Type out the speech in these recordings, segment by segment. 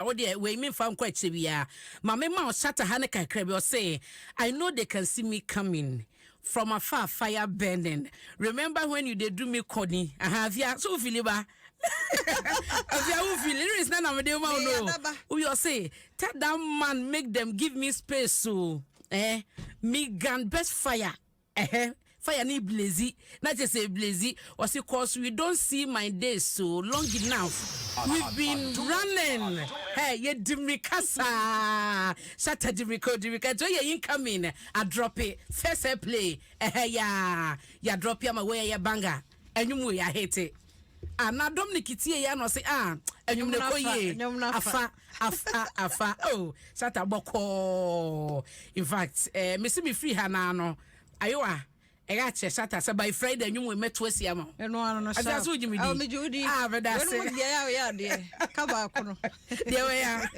Oh dear, we mean found quite severe. My mama shut a Hanukkah crab or say, I know they can see me coming from afar, fire burning. Remember when you did do me Connie? I have ya so Philippa. If you feel it is none of them. No, we say, tell that man, make them give me space. So, me gun best fire. Fire ni blazy, not just say blazy, or because we don't see my days so long enough. We've been running. Hey, ye dimikasa. Shata dimika. So ye incoming. I drop it. First play. Ya drop ya my way ya banga. And you ya hate it. And Adom Nikiti ya no say and you know ye afa. Oh, shata boko. In fact, Missy me free hanano. Ayoa. I got shata by Friday you will met with Yama. And no, that's what you mean. I'll be Judy. Ah, but that's it. Yeah, dear. Come back. There we are.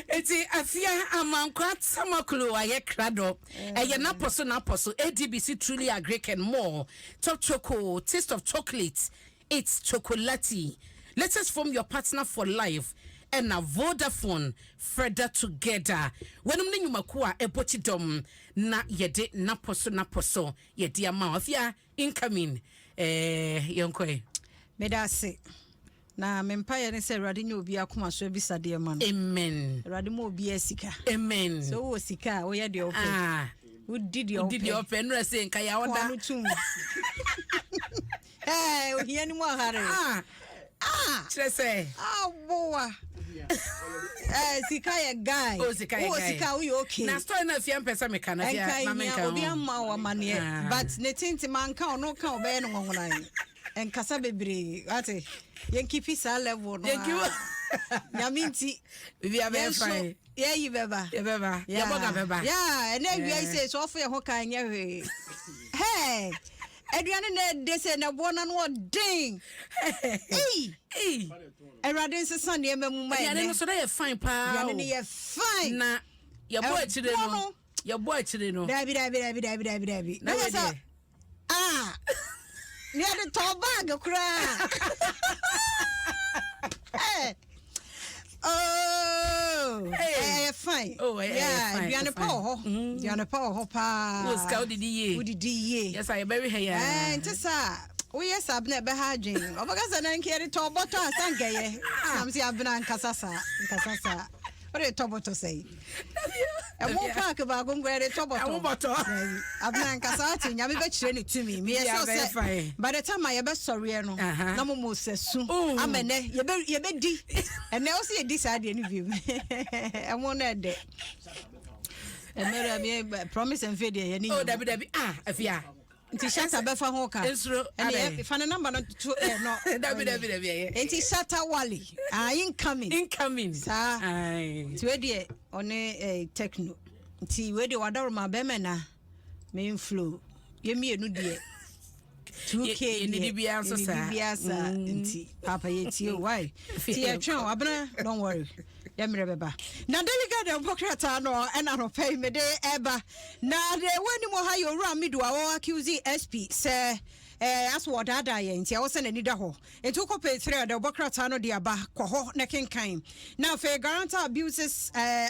It's a fear among quite some clue. I crado. And you're not person, ADBC truly a Greek and more. Top choco, taste of chocolate. It's chocolatey. Let us form your partner for life. And a Vodafone further together. When you makua a bochidom na yede na poso ye dear mouth ya incoming yonkwe. Medase na mempire ne se radi nyo obi akoma so bisa de man. Amen. Radi mo obi asika. Amen. So wo sika wo ye de open. Ah. Who did your open? No say nka ya oda. Eh, o hiani mo hare. Say. Boa. Sika guy. Oh, Sika guy. Sika we okay. Na story na fiam pesa me kana dia na me kan. Obi amma wa mane. But netinti man kan no kan obe no ngona. En kasa bebre. Ate. Yen keep sa level no. Nyaminti. Bibi abe fine. Yeah, you beba. You beba. You boga beba. Yeah, and then we say so for your hokan ye. Hey. Adrian ne de say na bona no ding. Hey. Erade se Sunday memu mai. Adrian no so dey fine pa. Adrian ne fine. Na your boy chire no. Your boy chire no. Dabi. Na say ni ade to bag kura. Hey. Oh, hey, fine. Oh, yeah, Diana Paul. Diana Paul, pa. Who's called the Yes, I very here. And Tessa, we yes, I've never had you. Oh, because I don't care to about us. Thank you. I'm see, I've been on Casasa. What a top to say. And won't talk about going where the top of I've been Casati. I'll be better to me. Me, by the time I ever sorry, no more says soon. I'm a you be and now see this idea interview. I want that day. And maybe promise and video. Oh, if ya. Nti shata befa hoka and if an number not to no nti shata wali incoming sa to dey on techno nti we dey wadaro ma be na main flow yemi enu dey 2k ni bia so sa nti papa yeti why ti e twen abna don't worry yemre beba na delegate democrat no and no pay me de eba na de wani mo ha yo ra midwa wo accuse SP say as what ada ye nti wo se na nida ho enti ko pay 3 de democrat no de aba ko ho na kenkan na fe guarantee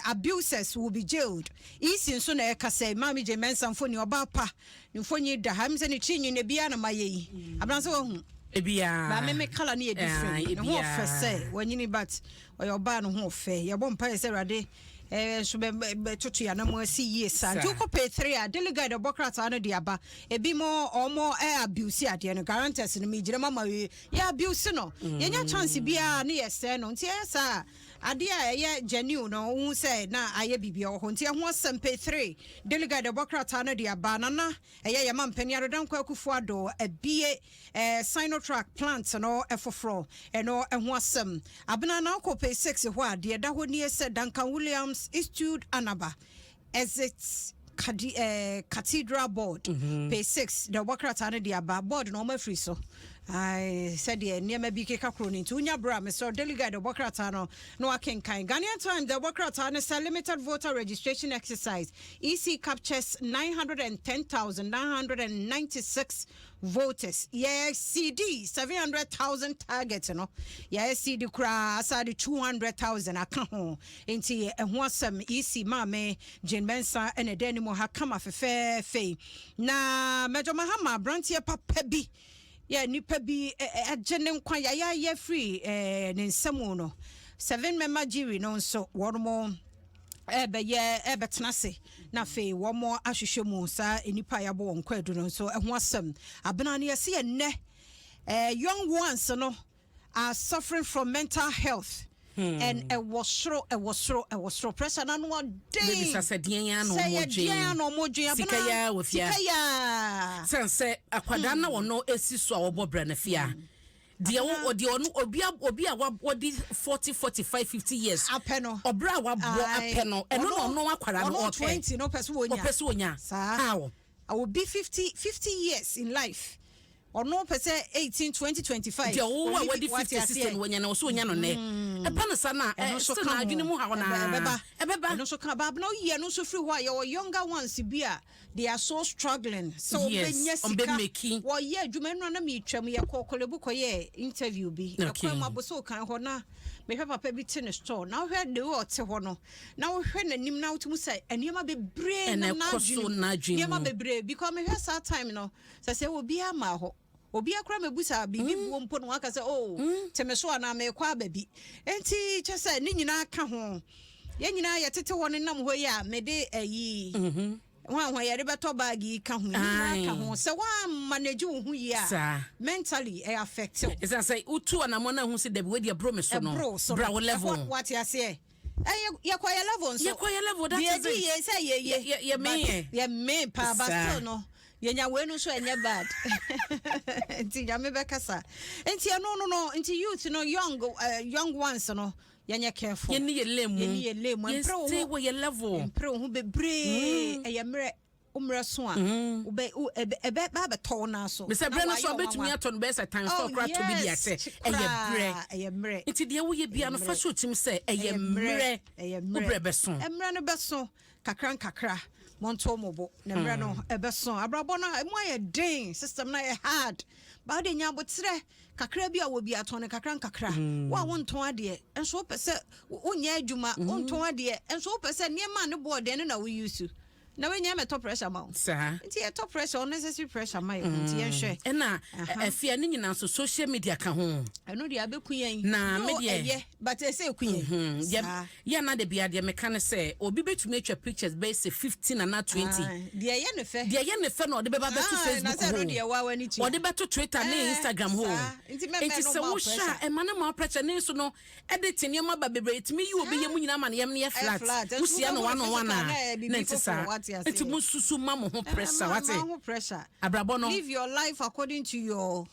abuses will be jailed isin so na e kase mami je mensan foni oba pa ni foni da ham se ni chinyi ne bia na maye abran so hu ebia ba me kala na e different no ho fe say wanyini but oyo ba no ho fe ye bo mpa se rade so be tutu ya na mo asi yesa nti ko pay 3 delegate democrat no de aba ebi mo omo abuse ade no guarantors no me gire mama we ya abuse no yenya chance bia na yesa no nti yesa ade a ye genuine no hu say na aye bibia ho nti ho asem pay 3 delegate democrat no de aba na eye ye mampani adodan kwa kufu ado ebie Sinotrack plant no efofro eno ho asem abena na ko pay 6 ho ade da ho ni said Duncan Williams issued Anaba as its Cathedral board pay 6 the worker at the board no free so I said, yeah, near me big crony to Unya Bra, Mr. Delegate of Bokratano, no Akin Kind. Ghanaian time, the Bokratano is a limited voter registration exercise. EC captures 910,996 voters. Yes, CD 700,000 targets, you know. Yes, CD cra aside 200,000 account. Inti Dwaso EC Mame, Jane Bensa, and a denimo ha come off a fair fee. Na Major Mahama, Brantia Papebi. Yeah, nipa bi agyenem kwa ya free ne nsemu no 7 member jury no so wormo ebetnase na fe womo ahwehwemu sa nipa ya bo nkwadu no so ho asem abena ne yese enne young ones no are suffering from mental health. And a wasro pressure na no day baby sasedian ya no moje sikaya wofia sense akwada na wono esiso a wobobra na fia de onu obi a wodi 40 45 50 years apeno obra wa bo apeno eno no akwada no 20 no person wonya how I will be 50 years in life. Or no per se 18 20 25 de wo wa wadi 50 system wonya na so wonya no ne e pa no sana so na adwene mu ha wona ebeba no so kan ba no ye no so free who your younger ones bia they are so struggling so yes, benya wo ye adwuma no na me twam ye kokolebu koye interview bi akwa maboso kan ho na me hwe papa bi te ne store na hwe de wo te ho no na wo hwe nanim na wotum say eniema bebre na adwene eniema bebre because me hwe sa time no say wo bia ma ho obi akra mebusa bibi buo mpo no aka say oh temeso ana me kwa babi enti chese ni nyina aka ho ye nyina ye tete won nam ho ya me de ayi ho ye beto bag yi ka ho ni aka ho se wa manage wo hu yi a mentally affect you is say utu anamo na hu se de we de bro me so no bra wo level what you say ye kwa ye level so ye kwa ye level that is ye say ye me pa but still no yenya wenu so enye bad enti nyame bekasa enti no enti youth no young ones no yenya careful ye lemu stay where your level impro hu bebre eyemre umre so a ebe ba to na so me say bre no so betumi aton be say times for crack to be dia say eyemre enti de wo ye bia no fa so tim say eyemre ubre beso emre no beso kakra monto mobo na mra no ebeso abrabo na mo ye den system na ye hard ba de nya botre kakra bi a wo bi atone kakra wa wonton ade enso pese wonya adwuma wonton ade enso pese niema ne board ne na wo use na we nya me top pressure ma nti e top pressure unnecessary pressure ma nti ye hwe e na afia ne nyina so social media ka ho eno de abeku yen na media but e say ku yen ya na de bia de meka ne say obi betumi atwa pictures be say 15 and 20 de ye ne fe no de be ba beto Facebook na say no de wa wani chi o de beto Twitter na Instagram ho nti se wo sha e ma na ma pressure ne so no editing ye ma ba bebre itimi yi obi ye mu nyina ma ne yem ne ye flat usia no one on one na ntisa enti mususu mamo ho pressure what pressure abrabo no live your life according to your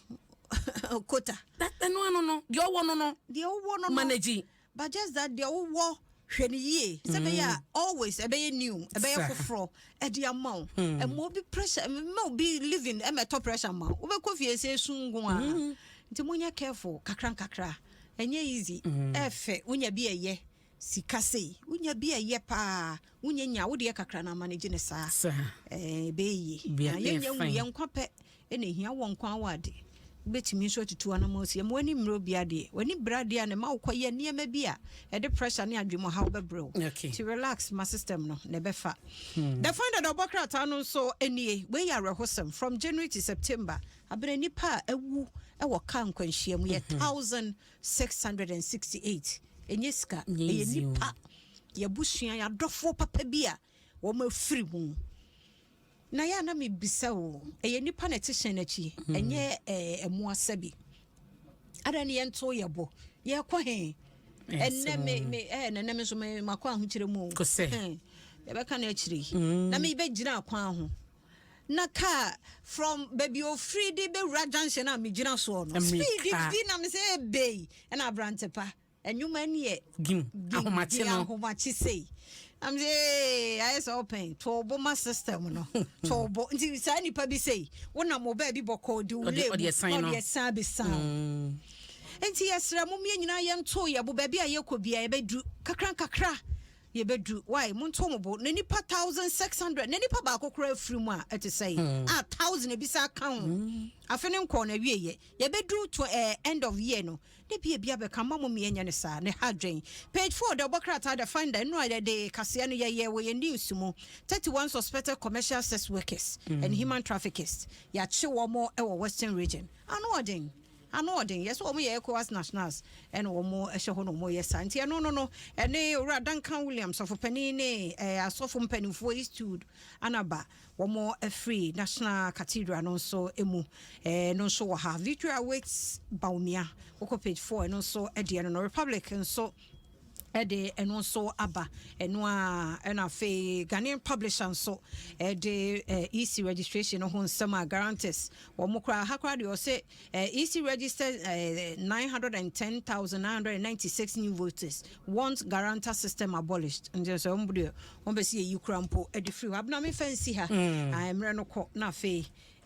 quota that no the owo no manage but just that the owo hwene ye se be ya always e be new e be foforo e di amount e mo be pressure mo be living e me top pressure ma wo be kofie se sungun a nti munya careful kakra enye easy efe unya bi eye sikase unya bi eye pa unya nya wo de kakra na manage ne sa be yi yenya wu ye nkwape e na hia wo nkwa awade betimi so tutu anamosi am wani mro bia de wani brade a ne ma ukoye niema bia e de pressure ne adwemo how be bro to relax my system no ne befa the find the Bokrata no so enie we ya rehosem from January to September abere nipa ewu e wo kan kwanhia mu ye 1668 enyeska e nipa ye busua ya dofo papa bia wo ma firi mu na ya na me bisa wo eye nipa na tishen achi enye emu asabi ada ne yento yebo ye kwa he enne me na me so me makwa ahukire mu ye be ka na achiri na me be gina akwa ho na ka from baby o free de be rajanse na me gina so no speed di na me say be na abrantepa enwuma ne ye ahomache no ahomache sei I'm say I is open to my system no. To bo nti sa nipa bi say wona mo ba bi boko di ule o de san be san. Enti yesra mo me nyina yem to ye bo ba bi ayekọ bia ye bedu kakra ye bedru why monto mo bo na nipa 1600 na nipa ba akokora afiri mu a ete say 1000 e bi sa kan afene nko na wieye ye bedru to end of year no de bia be kan mamo me nya ne sa ne hadwen page 4 the bokrata the finder no de kase no ye we news mu 31 suspected commercial sex workers and human traffickers ya che wo mo e wo western region Anodin, yes, or me ECOWAS nationals, and or more a show no more yes, Santia. No, and they were Duncan Williams of Penine, a soft penny for stood, Anaba, or more a free national cathedral, and also emu, no so have Victoria Waits Baumia, Oko page 4, and also Edian Republic, and so. Ede and also Abba and a fe Ghanaian publisher so Ede EC registration on summer guarantees or Mukra Hakradi or say EC registered 910,996 new voters once guarantor system abolished and just somebody see Ukrampo Ede free Abnami fancy her I am Renoko na fe